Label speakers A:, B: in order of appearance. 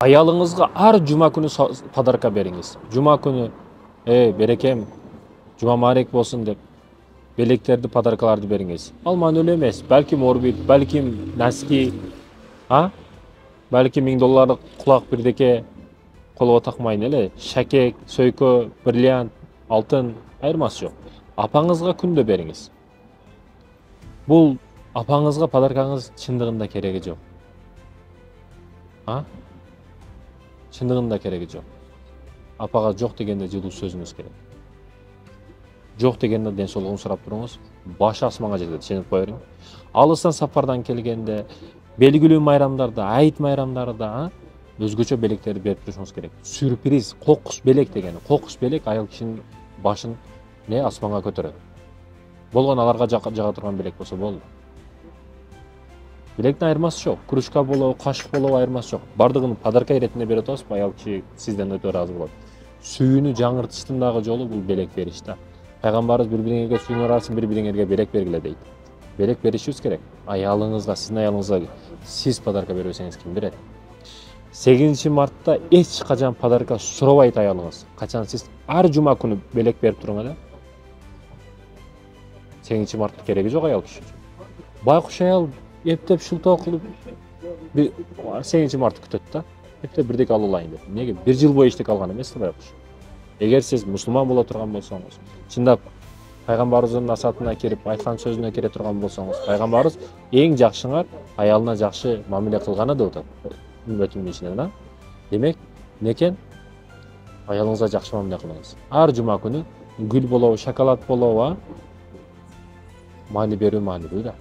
A: Ayalыңызga ар жума күнү подарка бериңиз. Жума күнү, берекем, жума марек болсун деп белектерди, подаркаларды бериңиз. Ал маанилүү эмес. Балким орбит, балким носки, балким $1000 кулак бирдеке колго такмайын эле. Шакек, сөйкө, бриллиант, алтын айырмасы жок. Апаңызга күндө бериңиз. Бул апаңызга подаркаңыз чындыгында кереги жок. Чындыгында кереги жок. Апага жок дегенде жылуу сөзүңүз керек. Жок дегенде ден соолугун сурап туруңуз, башы асманга жетет, ишенип кое бериң. Алыстан сапардан келгенде, белгилүү майрамдарда, айт майрамдарда өзгөчө белектерди берип турушуңуз керек. Сюрприз, кокус белек дегени. Кокус белек аял кишинин башын асманга көтөрөт. Болгону аларга жага турган белек болсо болду. Белектин айырмасы жок. Кружка болобу, кашык болобу айырмасы жок. Бардыгын подарка иретинде берип атабызбы, аял киши сизден өтө ыраазы болот. Сүйүүнү жаңыртыштын дагы жолу бул белек бериш да. Пайгамбарыбыз бири-бириңерге сүйүүнү ыраазын, бири-бириңерге белек бергиле дейт. Белек беришибиз керек. Аялыңызга, сиздин аялыңызга сиз подарка бербесеңиз ким берет? 8 мартта эч качан подарка сурабайт аялыңыз. Качан сиз ар жума күнү белек берип туруң эле. 8 мартта кереги жок аял киши үчүн. Байкуш аял эптеп шылтоо кылып 8 мартты күтөт да. Эптеп бирдеке алып алайын деп. Неге? 1 жыл бою эчтеке алган эмес да байкуш. Эгер сиз мусулман боло турган болсоңуз, чындап пайгамбарыбыздын насаатына кирип айткан сөзүнө кире турган болсоңуз, пайгамбарыбыз эң жакшыңар аялына жакшы мамиле кылганы деп атат. Үммөтүмдүн ичинен, Демек, некен аялыңызга жакшы мамиле кылыңыз. Ар жума күнү гүл болобу, шоколад болобу, маани берүү маанилүү да.